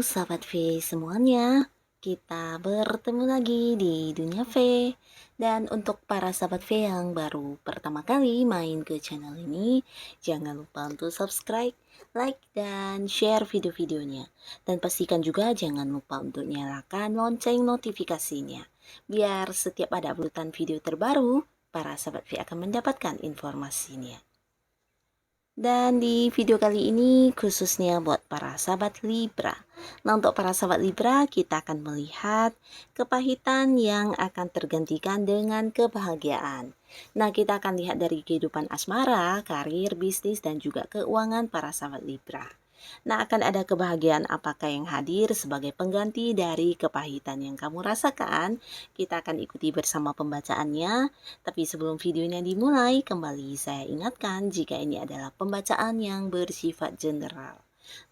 sahabat V semuanya, kita bertemu lagi di Dunia V. Dan untuk para sahabat V yang baru pertama kali main ke channel ini, jangan lupa untuk subscribe, like, dan share video-videonya. Dan pastikan juga jangan lupa untuk nyalakan lonceng notifikasinya, biar setiap ada uploadan video terbaru, para sahabat V akan mendapatkan informasinya. Dan di video kali ini khususnya buat para sahabat Libra. Nah, untuk para sahabat Libra, kita akan melihat kepahitan yang akan tergantikan dengan kebahagiaan. Nah, kita akan lihat dari kehidupan asmara, karir, bisnis, dan juga keuangan para sahabat Libra. Nah, akan ada kebahagiaan apakah yang hadir sebagai pengganti dari kepahitan yang kamu rasakan? Kita akan ikuti bersama pembacaannya. Tapi sebelum videonya dimulai, kembali saya ingatkan jika ini adalah pembacaan yang bersifat general.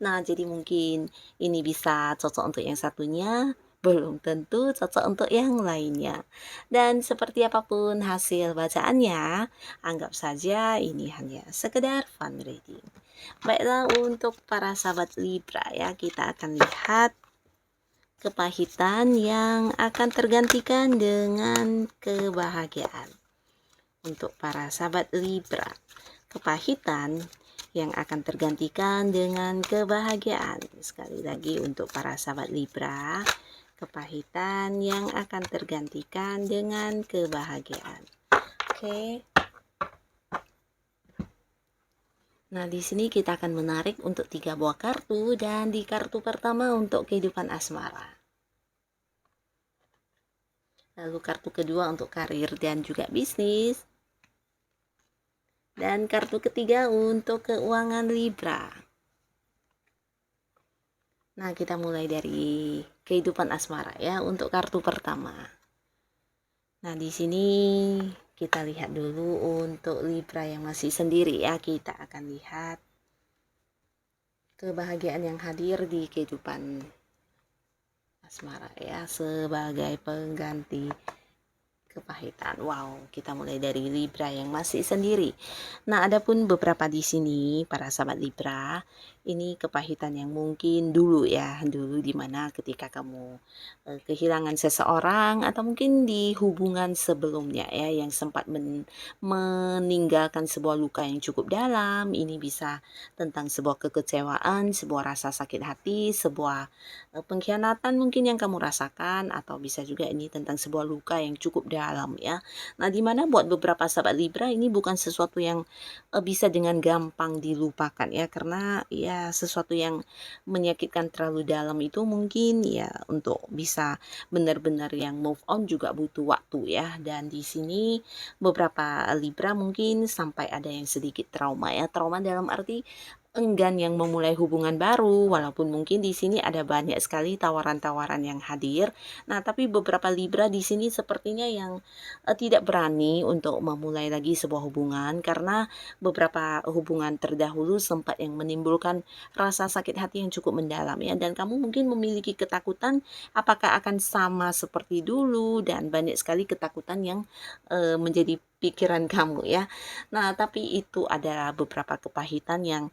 Nah, jadi mungkin ini bisa cocok untuk yang satunya, belum tentu cocok untuk yang lainnya. Dan seperti apapun hasil bacaannya, anggap saja ini hanya sekedar fun reading. Baiklah, untuk para sahabat Libra ya, kita akan lihat kepahitan yang akan tergantikan dengan kebahagiaan. Untuk para sahabat Libra, kepahitan yang akan tergantikan dengan kebahagiaan. Sekali lagi untuk para sahabat Libra, kepahitan yang akan tergantikan dengan kebahagiaan. Oke. Nah, di sini kita akan menarik untuk 3 buah kartu, dan di kartu pertama untuk kehidupan asmara. Lalu kartu kedua untuk karir dan juga bisnis. Dan kartu ketiga untuk keuangan Libra. Nah, kita mulai dari kehidupan asmara ya untuk kartu pertama. Nah, di sini kita lihat dulu untuk Libra yang masih sendiri ya. Kita akan lihat kebahagiaan yang hadir di kehidupan asmara ya sebagai pengganti kepahitan. Wow, kita mulai dari Libra yang masih sendiri. Nah, adapun beberapa di sini para sahabat Libra, ini kepahitan yang mungkin dulu ya, dulu dimana ketika kamu kehilangan seseorang atau mungkin di hubungan sebelumnya ya yang sempat meninggalkan sebuah luka yang cukup dalam. Ini bisa tentang sebuah kekecewaan, sebuah rasa sakit hati, sebuah pengkhianatan mungkin yang kamu rasakan, atau bisa juga ini tentang sebuah luka yang cukup dalam ya. Nah, dimana buat beberapa sahabat Libra ini bukan sesuatu yang bisa dengan gampang dilupakan ya, karena ya sesuatu yang menyakitkan terlalu dalam itu mungkin ya untuk bisa benar-benar yang move on juga butuh waktu ya. Dan di sini beberapa Libra mungkin sampai ada yang sedikit trauma ya, trauma dalam arti enggan yang memulai hubungan baru, walaupun mungkin di sini ada banyak sekali tawaran-tawaran yang hadir. Nah, tapi beberapa Libra di sini sepertinya yang tidak berani untuk memulai lagi sebuah hubungan karena beberapa hubungan terdahulu sempat yang menimbulkan rasa sakit hati yang cukup mendalam ya, dan kamu mungkin memiliki ketakutan apakah akan sama seperti dulu, dan banyak sekali ketakutan yang menjadi pikiran kamu ya. Nah, tapi itu adalah beberapa kepahitan yang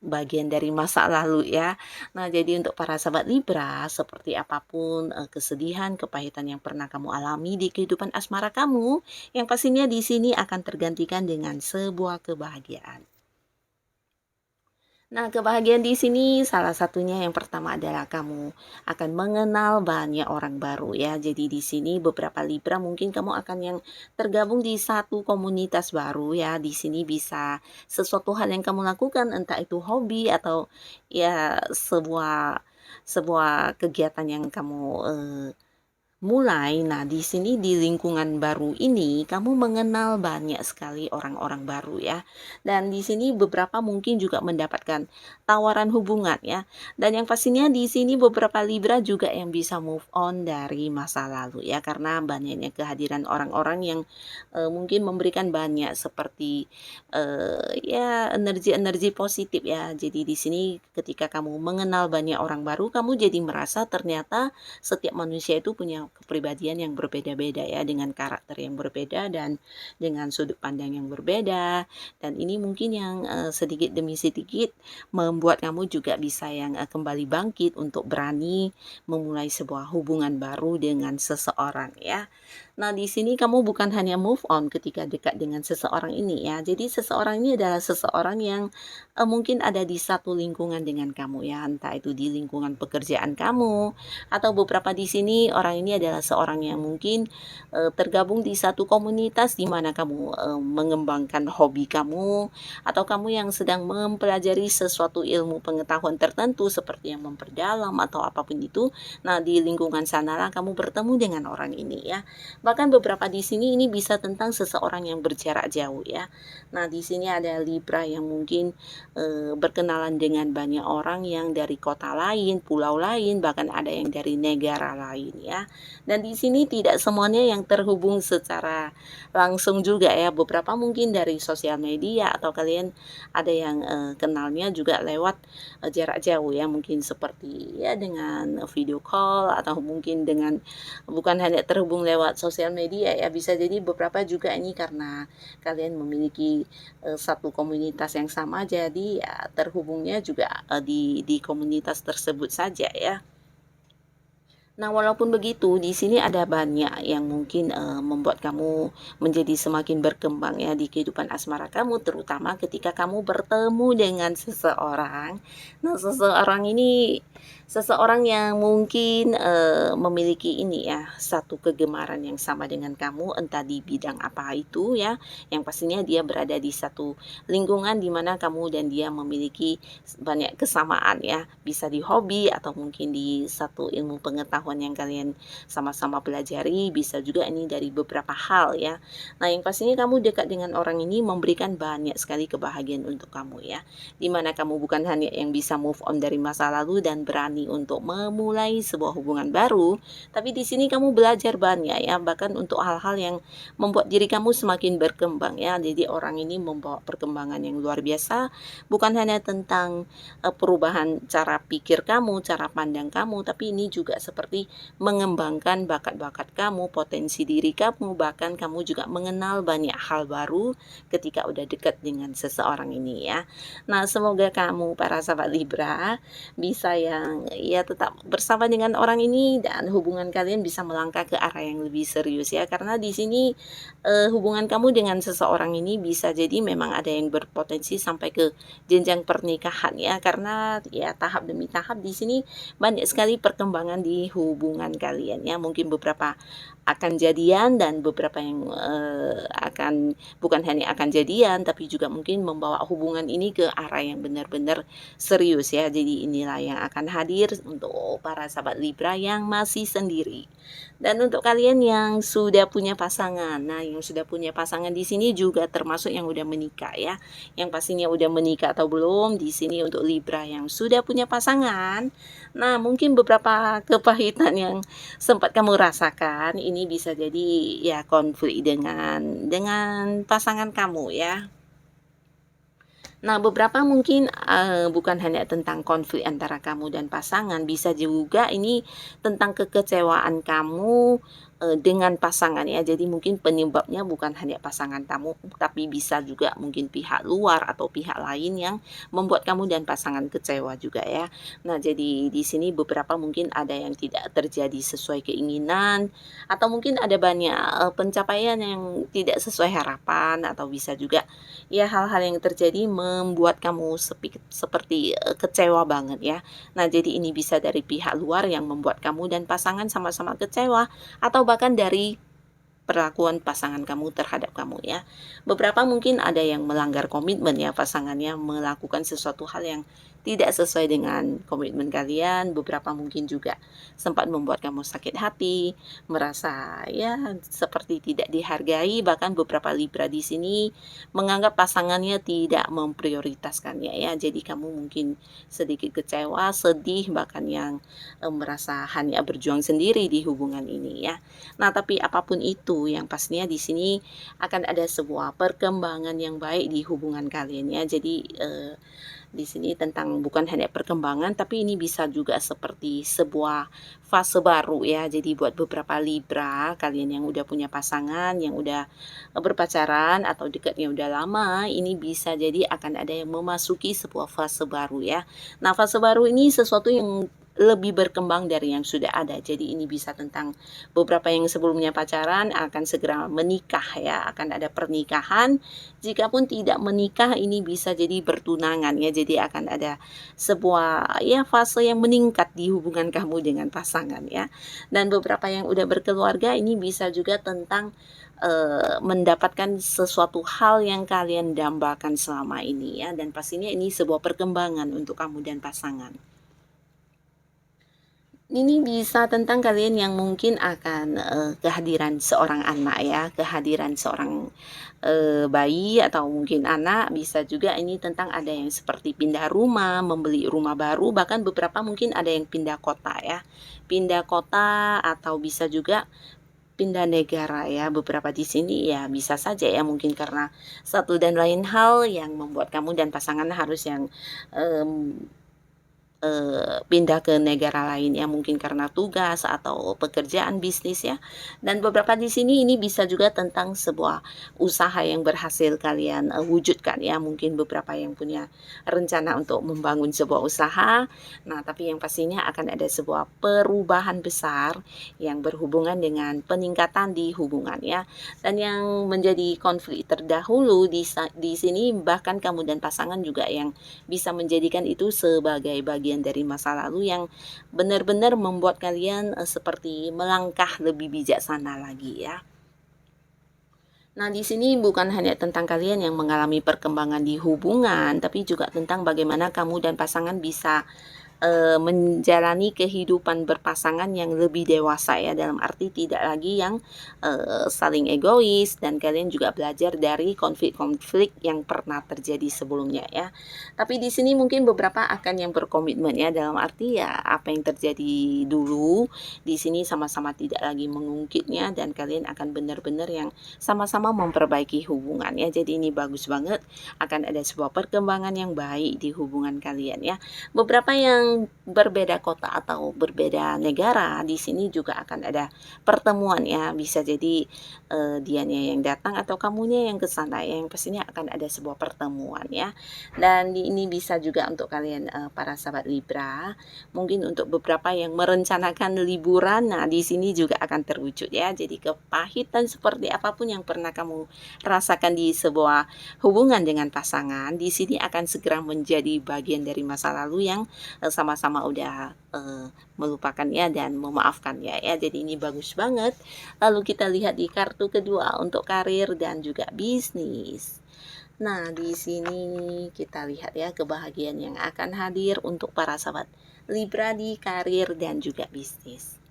bagian dari masa lalu ya. Nah, jadi untuk para sahabat Libra, seperti apapun kesedihan, kepahitan yang pernah kamu alami di kehidupan asmara kamu, yang pastinya di sini akan tergantikan dengan sebuah kebahagiaan. Nah, kebahagiaan di sini salah satunya yang pertama adalah kamu akan mengenal banyak orang baru ya. Jadi di sini beberapa Libra mungkin kamu akan yang tergabung di satu komunitas baru ya. Di sini bisa sesuatu hal yang kamu lakukan, entah itu hobi atau ya sebuah sebuah kegiatan yang kamu mulai. Nah, di sini di lingkungan baru ini kamu mengenal banyak sekali orang-orang baru ya. Dan di sini beberapa mungkin juga mendapatkan tawaran hubungan ya. Dan yang pastinya di sini beberapa Libra juga yang bisa move on dari masa lalu ya, karena banyaknya kehadiran orang-orang yang mungkin memberikan banyak seperti ya energi-energi positif ya. Jadi di sini ketika kamu mengenal banyak orang baru, kamu jadi merasa ternyata setiap manusia itu punya kepribadian yang berbeda-beda ya, dengan karakter yang berbeda dan dengan sudut pandang yang berbeda. Dan ini mungkin yang sedikit demi sedikit membuat kamu juga bisa yang kembali bangkit untuk berani memulai sebuah hubungan baru dengan seseorang ya. Nah, di sini kamu bukan hanya move on ketika dekat dengan seseorang ini ya. Jadi seseorang ini adalah seseorang yang mungkin ada di satu lingkungan dengan kamu ya, entah itu di lingkungan pekerjaan kamu atau beberapa di sini orang ini adalah seorang yang mungkin tergabung di satu komunitas di mana kamu mengembangkan hobi kamu atau kamu yang sedang mempelajari sesuatu ilmu pengetahuan tertentu seperti yang memperdalam atau apapun itu. Nah, di lingkungan sanalah kamu bertemu dengan orang ini ya. Bahkan beberapa di sini ini bisa tentang seseorang yang berjarak jauh ya. Nah, di sini ada Libra yang mungkin berkenalan dengan banyak orang yang dari kota lain, pulau lain, bahkan ada yang dari negara lain ya. Dan di sini tidak semuanya yang terhubung secara langsung juga ya. Beberapa mungkin dari sosial media atau kalian ada yang kenalnya juga lewat jarak jauh ya, mungkin seperti ya dengan video call atau mungkin dengan bukan hanya terhubung lewat sosial media ya, bisa jadi beberapa juga ini karena kalian memiliki satu komunitas yang sama, jadi ya terhubungnya juga di komunitas tersebut saja ya. Nah, walaupun begitu, di sini ada banyak yang mungkin membuat kamu menjadi semakin berkembang ya di kehidupan asmara kamu, terutama ketika kamu bertemu dengan seseorang. Nah, seseorang yang mungkin memiliki ini ya, satu kegemaran yang sama dengan kamu, entah di bidang apa itu ya. Yang pastinya dia berada di satu lingkungan di mana kamu dan dia memiliki banyak kesamaan ya, bisa di hobi atau mungkin di satu ilmu pengetahuan yang kalian sama-sama pelajari, bisa juga ini dari beberapa hal ya. Nah, yang pastinya kamu dekat dengan orang ini memberikan banyak sekali kebahagiaan untuk kamu ya, dimana kamu bukan hanya yang bisa move on dari masa lalu dan berani untuk memulai sebuah hubungan baru, tapi di sini kamu belajar banyak ya, bahkan untuk hal-hal yang membuat diri kamu semakin berkembang ya. Jadi orang ini membawa perkembangan yang luar biasa, bukan hanya tentang perubahan cara pikir kamu, cara pandang kamu, tapi ini juga seperti mengembangkan bakat-bakat kamu, potensi diri kamu, bahkan kamu juga mengenal banyak hal baru ketika udah dekat dengan seseorang ini ya. Nah, semoga kamu para sahabat Libra bisa yang ya tetap bersama dengan orang ini dan hubungan kalian bisa melangkah ke arah yang lebih serius ya, karena di sini hubungan kamu dengan seseorang ini bisa jadi memang ada yang berpotensi sampai ke jenjang pernikahan ya, karena ya tahap demi tahap di sini banyak sekali perkembangan di hubungan kalian ya. Mungkin beberapa akan jadian dan beberapa yang akan bukan hanya akan jadian tapi juga mungkin membawa hubungan ini ke arah yang benar-benar serius ya. Jadi inilah yang akan hadir untuk para sahabat Libra yang masih sendiri. Dan untuk kalian yang sudah punya pasangan, nah yang sudah punya pasangan di sini juga termasuk yang udah menikah ya. Yang pastinya udah menikah atau belum di sini untuk Libra yang sudah punya pasangan. Nah, mungkin beberapa kepahitan yang sempat kamu rasakan ini bisa jadi ya konflik dengan pasangan kamu ya. Nah, beberapa mungkin bukan hanya tentang konflik antara kamu dan pasangan, bisa juga ini tentang kekecewaan kamu dengan pasangan ya. Jadi mungkin penyebabnya bukan hanya pasangan kamu, tapi bisa juga mungkin pihak luar atau pihak lain yang membuat kamu dan pasangan kecewa juga ya. Nah, jadi di sini beberapa mungkin ada yang tidak terjadi sesuai keinginan atau mungkin ada banyak pencapaian yang tidak sesuai harapan, atau bisa juga ya hal-hal yang terjadi membuat kamu seperti kecewa banget ya. Nah, jadi ini bisa dari pihak luar yang membuat kamu dan pasangan sama-sama kecewa, atau bahkan dari perlakuan pasangan kamu terhadap kamu ya. Beberapa mungkin ada yang melanggar komitmen ya, pasangannya melakukan sesuatu hal yang tidak sesuai dengan komitmen kalian. Beberapa mungkin juga sempat membuat kamu sakit hati, merasa ya seperti tidak dihargai, bahkan beberapa Libra di sini menganggap pasangannya tidak memprioritaskannya ya. Jadi kamu mungkin sedikit kecewa, sedih, bahkan yang merasa hanya berjuang sendiri di hubungan ini ya. Nah, tapi apapun itu yang pastinya di sini akan ada sebuah perkembangan yang baik di hubungan kalian ya. Jadi Di sini tentang bukan hanya perkembangan, tapi ini bisa juga seperti sebuah fase baru ya. Jadi buat beberapa Libra, kalian yang udah punya pasangan, yang udah berpacaran atau dekatnya udah lama, ini bisa jadi akan ada yang memasuki sebuah fase baru ya. Nah, fase baru ini sesuatu yang lebih berkembang dari yang sudah ada. Jadi ini bisa tentang beberapa yang sebelumnya pacaran akan segera menikah ya, akan ada pernikahan. Jikapun tidak menikah, ini bisa jadi bertunangan ya. Jadi akan ada sebuah ya fase yang meningkat di hubungan kamu dengan pasangan ya. Dan beberapa yang udah berkeluarga, ini bisa juga tentang mendapatkan sesuatu hal yang kalian dambakan selama ini ya, dan pastinya ini sebuah perkembangan untuk kamu dan pasangan. Ini bisa tentang kalian yang mungkin akan kehadiran seorang anak ya, kehadiran seorang bayi atau mungkin anak. Bisa juga ini tentang ada yang seperti pindah rumah, membeli rumah baru, bahkan beberapa mungkin ada yang pindah kota ya, pindah kota atau bisa juga pindah negara ya. Beberapa di sini ya bisa saja ya, mungkin karena satu dan lain hal yang membuat kamu dan pasangan harus yang pindah ke negara lain ya, mungkin karena tugas atau pekerjaan bisnis ya. Dan beberapa di sini ini bisa juga tentang sebuah usaha yang berhasil kalian wujudkan ya, mungkin beberapa yang punya rencana untuk membangun sebuah usaha. Nah, tapi yang pastinya akan ada sebuah perubahan besar yang berhubungan dengan peningkatan di hubungan ya. Dan yang menjadi konflik terdahulu di sini bahkan kamu dan pasangan juga yang bisa menjadikan itu sebagai bagian dari masa lalu yang benar-benar membuat kalian seperti melangkah lebih bijaksana lagi ya. Nah, di sini bukan hanya tentang kalian yang mengalami perkembangan di hubungan, tapi juga tentang bagaimana kamu dan pasangan bisa menjalani kehidupan berpasangan yang lebih dewasa ya, dalam arti tidak lagi yang saling egois, dan kalian juga belajar dari konflik-konflik yang pernah terjadi sebelumnya ya. Tapi di sini mungkin beberapa akan yang berkomitmen ya, dalam arti ya apa yang terjadi dulu di sini sama-sama tidak lagi mengungkitnya, dan kalian akan benar-benar yang sama-sama memperbaiki hubungan ya. Jadi ini bagus banget, akan ada sebuah perkembangan yang baik di hubungan kalian ya. Beberapa yang berbeda kota atau berbeda negara, di sini juga akan ada pertemuan ya. Bisa jadi dianya yang datang atau kamunya yang ke sana ya. Yang pastinya akan ada sebuah pertemuan ya. Dan ini bisa juga untuk kalian para sahabat Libra, mungkin untuk beberapa yang merencanakan liburan, nah di sini juga akan terwujud ya. Jadi kepahitan seperti apapun yang pernah kamu rasakan di sebuah hubungan dengan pasangan, di sini akan segera menjadi bagian dari masa lalu yang sama-sama udah melupakan ya dan memaafkan ya. Jadi ini bagus banget. Lalu kita lihat di kartu kedua untuk karir dan juga bisnis. Nah, di sini kita lihat ya kebahagiaan yang akan hadir untuk para sahabat Libra di karir dan juga bisnis.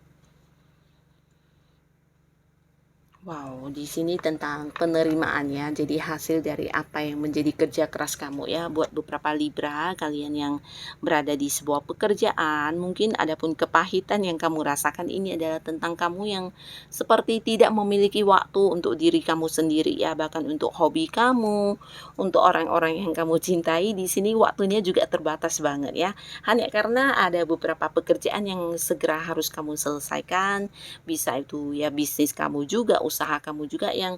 Wow, di sini tentang penerimaan ya. Jadi hasil dari apa yang menjadi kerja keras kamu ya. Buat beberapa Libra, kalian yang berada di sebuah pekerjaan, mungkin ada pun kepahitan yang kamu rasakan, ini adalah tentang kamu yang seperti tidak memiliki waktu untuk diri kamu sendiri ya, bahkan untuk hobi kamu, untuk orang-orang yang kamu cintai. Di sini waktunya juga terbatas banget ya. Hanya karena ada beberapa pekerjaan yang segera harus kamu selesaikan. Bisa itu ya bisnis kamu juga, usaha kamu juga yang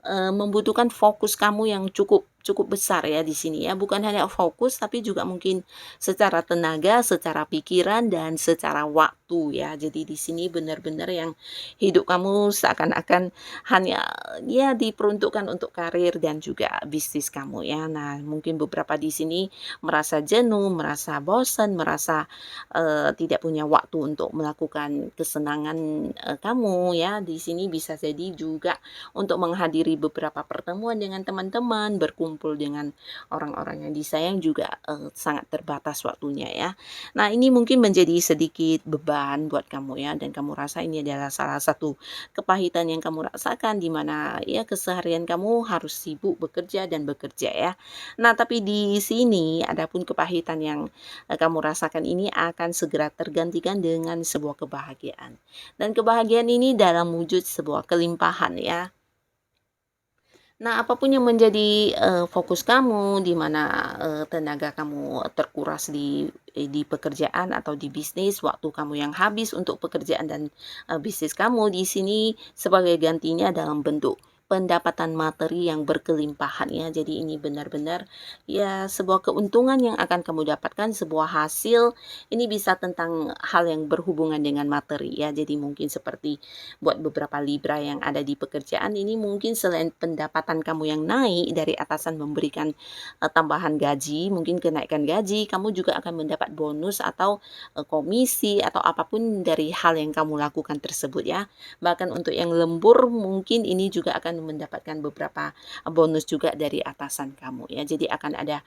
membutuhkan fokus kamu yang cukup besar ya di sini ya. Bukan hanya fokus, tapi juga mungkin secara tenaga, secara pikiran, dan secara waktu ya. Jadi di sini benar-benar yang hidup kamu seakan-akan hanya ya diperuntukkan untuk karir dan juga bisnis kamu ya. Nah, mungkin beberapa di sini merasa jenuh, merasa bosan, merasa tidak punya waktu untuk melakukan kesenangan kamu ya. Di sini bisa jadi juga untuk menghadiri beberapa pertemuan dengan teman-teman, berkumpul dengan orang-orang yang disayang juga sangat terbatas waktunya ya. Nah, ini mungkin menjadi sedikit beban buat kamu ya, dan kamu rasa ini adalah salah satu kepahitan yang kamu rasakan, di mana ya keseharian kamu harus sibuk bekerja dan bekerja ya. Nah, tapi di sini adapun kepahitan yang kamu rasakan ini akan segera tergantikan dengan sebuah kebahagiaan. Dan kebahagiaan ini dalam wujud sebuah kelimpahan ya. Nah, apapun yang menjadi, fokus kamu, di mana, tenaga kamu terkuras di pekerjaan atau di bisnis, waktu kamu yang habis untuk pekerjaan dan, bisnis kamu di sini sebagai gantinya dalam bentuk pendapatan materi yang berkelimpahan ya. Jadi ini benar-benar ya sebuah keuntungan yang akan kamu dapatkan, sebuah hasil, ini bisa tentang hal yang berhubungan dengan materi ya. Jadi mungkin seperti buat beberapa Libra yang ada di pekerjaan ini mungkin selain pendapatan kamu yang naik dari atasan memberikan tambahan gaji, mungkin kenaikan gaji, kamu juga akan mendapat bonus atau komisi atau apapun dari hal yang kamu lakukan tersebut ya. Bahkan untuk yang lembur mungkin ini juga akan mendapatkan beberapa bonus juga dari atasan kamu ya. Jadi akan ada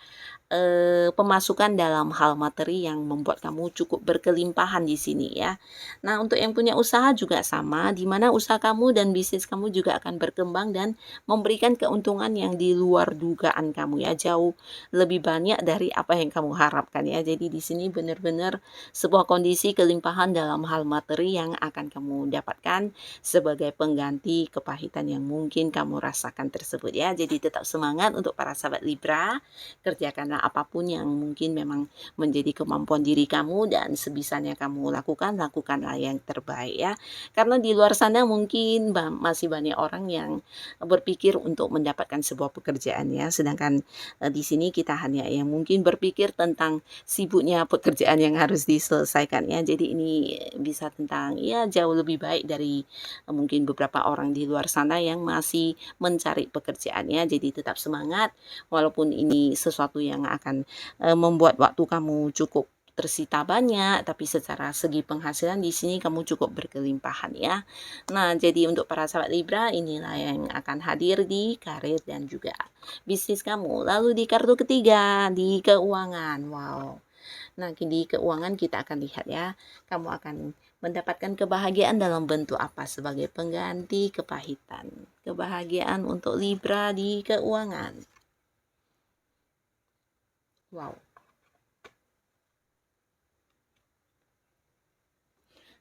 pemasukan dalam hal materi yang membuat kamu cukup berkelimpahan di sini ya. Nah, untuk yang punya usaha juga sama, di mana usaha kamu dan bisnis kamu juga akan berkembang dan memberikan keuntungan yang di luar dugaan kamu ya, jauh lebih banyak dari apa yang kamu harapkan ya. Jadi di sini benar-benar sebuah kondisi kelimpahan dalam hal materi yang akan kamu dapatkan sebagai pengganti kepahitan yang mungkin kamu rasakan tersebut ya. Jadi tetap semangat untuk para sahabat Libra, kerjakanlah apapun yang mungkin memang menjadi kemampuan diri kamu dan sebisanya kamu lakukan, lakukanlah yang terbaik ya. Karena di luar sana mungkin masih banyak orang yang berpikir untuk mendapatkan sebuah pekerjaan ya, sedangkan di sini kita hanya yang mungkin berpikir tentang sibuknya pekerjaan yang harus diselesaikan ya. Jadi ini bisa tentang ya jauh lebih baik dari mungkin beberapa orang di luar sana yang masih mencari pekerjaan ya. Jadi tetap semangat walaupun ini sesuatu yang akan membuat waktu kamu cukup tersita banyak, tapi secara segi penghasilan di sini kamu cukup berkelimpahan ya. Nah, jadi untuk para sahabat Libra, inilah yang akan hadir di karir dan juga bisnis kamu. Lalu di kartu ketiga, di keuangan. Wow. Nah, di keuangan kita akan lihat ya, kamu akan mendapatkan kebahagiaan dalam bentuk apa sebagai pengganti kepahitan. Kebahagiaan untuk Libra di keuangan. Wow.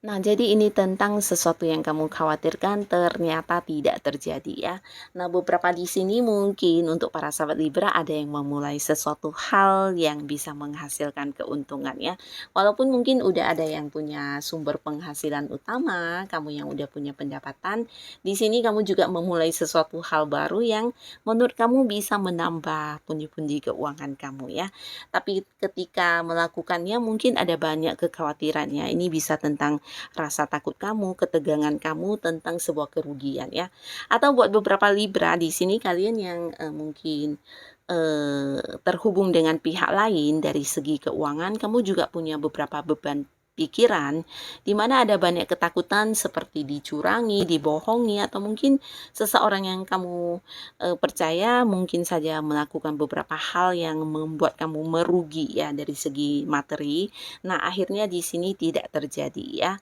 Nah, jadi ini tentang sesuatu yang kamu khawatirkan ternyata tidak terjadi ya. Nah, beberapa di sini mungkin untuk para sahabat Libra ada yang memulai sesuatu hal yang bisa menghasilkan keuntungan ya. Walaupun mungkin udah ada yang punya sumber penghasilan utama, kamu yang udah punya pendapatan, di sini kamu juga memulai sesuatu hal baru yang menurut kamu bisa menambah pundi-pundi keuangan kamu ya. Tapi ketika melakukannya mungkin ada banyak kekhawatirannya. Ini bisa tentang rasa takut kamu, ketegangan kamu tentang sebuah kerugian ya. Atau buat beberapa Libra di sini kalian yang mungkin terhubung dengan pihak lain dari segi keuangan, kamu juga punya beberapa beban pikiran di mana ada banyak ketakutan seperti dicurangi, dibohongi atau mungkin seseorang yang kamu percaya mungkin saja melakukan beberapa hal yang membuat kamu merugi ya dari segi materi. Nah, akhirnya di sini tidak terjadi ya.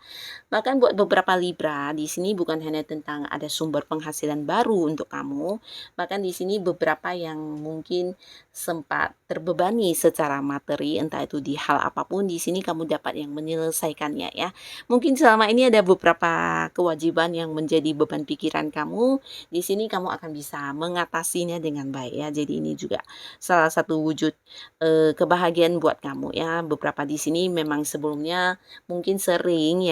Bahkan buat beberapa Libra, di sini bukan hanya tentang ada sumber penghasilan baru untuk kamu, bahkan di sini beberapa yang mungkin sempat terbebani secara materi, entah itu di hal apapun, di sini kamu dapat yang menyelesaikannya ya. Mungkin selama ini ada beberapa kewajiban yang menjadi beban pikiran kamu, di sini kamu akan bisa mengatasinya dengan baik ya. Jadi ini juga salah satu wujud kebahagiaan buat kamu ya. Beberapa di sini memang sebelumnya mungkin sering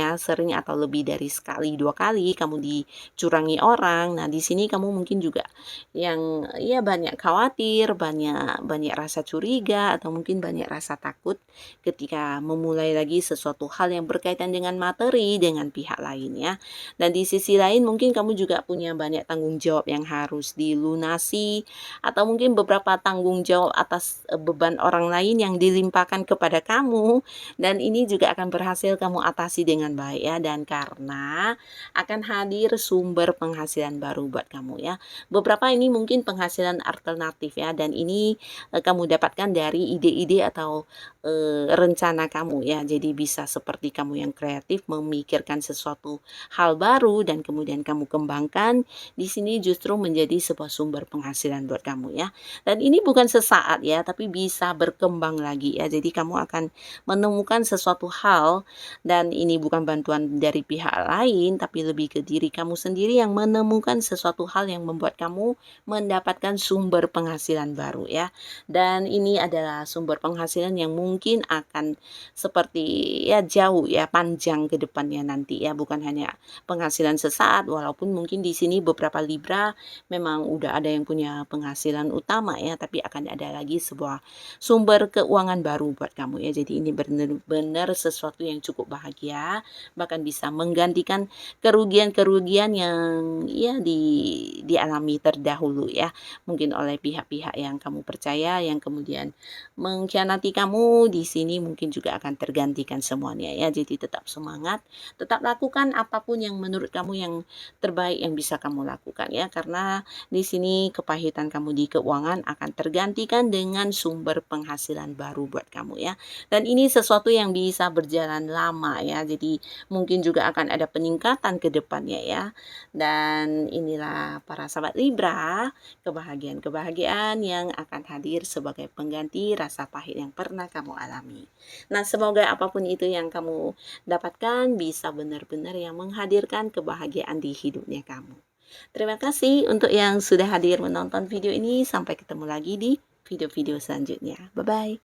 atau lebih dari sekali, 2 kali kamu dicurangi orang. Nah, di sini kamu mungkin juga yang ya banyak khawatir, banyak banyak rasa curiga atau mungkin banyak rasa takut ketika memulai lagi sesuatu hal yang berkaitan dengan materi dengan pihak lain ya. Dan di sisi lain mungkin kamu juga punya banyak tanggung jawab yang harus dilunasi atau mungkin beberapa tanggung jawab atas beban orang lain yang dilimpahkan kepada kamu dan ini juga akan berhasil kamu atasi dengan baik ya dan karena akan hadir sumber penghasilan baru buat kamu ya. Beberapa ini mungkin penghasilan alternatif ya dan ini kamu dapatkan dari ide-ide atau rencana kamu ya. Jadi bisa seperti kamu yang kreatif memikirkan sesuatu hal baru dan kemudian kamu kembangkan, di sini justru menjadi sebuah sumber penghasilan buat kamu ya. Dan ini bukan sesaat ya, tapi bisa berkembang lagi ya. Jadi kamu akan menemukan sesuatu hal dan ini bukan bantuan dari pihak lain, tapi lebih ke diri kamu sendiri yang menemukan sesuatu hal yang membuat kamu mendapatkan sumber penghasilan baru ya. Dan ini adalah sumber penghasilan yang mungkin akan seperti ya jauh ya, panjang ke depannya nanti ya, bukan hanya penghasilan sesaat, walaupun mungkin di sini beberapa Libra memang udah ada yang punya penghasilan utama ya, tapi akan ada lagi sebuah sumber keuangan baru buat kamu ya. Jadi ini benar-benar sesuatu yang cukup bahagia, bahkan bisa menggantikan kerugian-kerugian yang ya dialami terdahulu ya, mungkin oleh pihak-pihak yang kamu percaya yang kemudian mengkhianati kamu. Di sini mungkin juga akan tergantikan semuanya ya. Jadi tetap semangat, tetap lakukan apapun yang menurut kamu yang terbaik yang bisa kamu lakukan ya, karena di sini kepahitan kamu di keuangan akan tergantikan dengan sumber penghasilan baru buat kamu ya. Dan ini sesuatu yang bisa berjalan lama ya, jadi mungkin juga akan ada peningkatan ke depannya ya. Dan inilah para sahabat Libra, kebahagiaan-kebahagiaan yang akan hadir sebagai pengganti rasa pahit yang pernah kamu alami. Nah, semoga apapun itu yang kamu dapatkan bisa benar-benar yang menghadirkan kebahagiaan di hidupnya kamu. Terima kasih untuk yang sudah hadir menonton video ini. Sampai ketemu lagi di video-video selanjutnya. Bye-bye.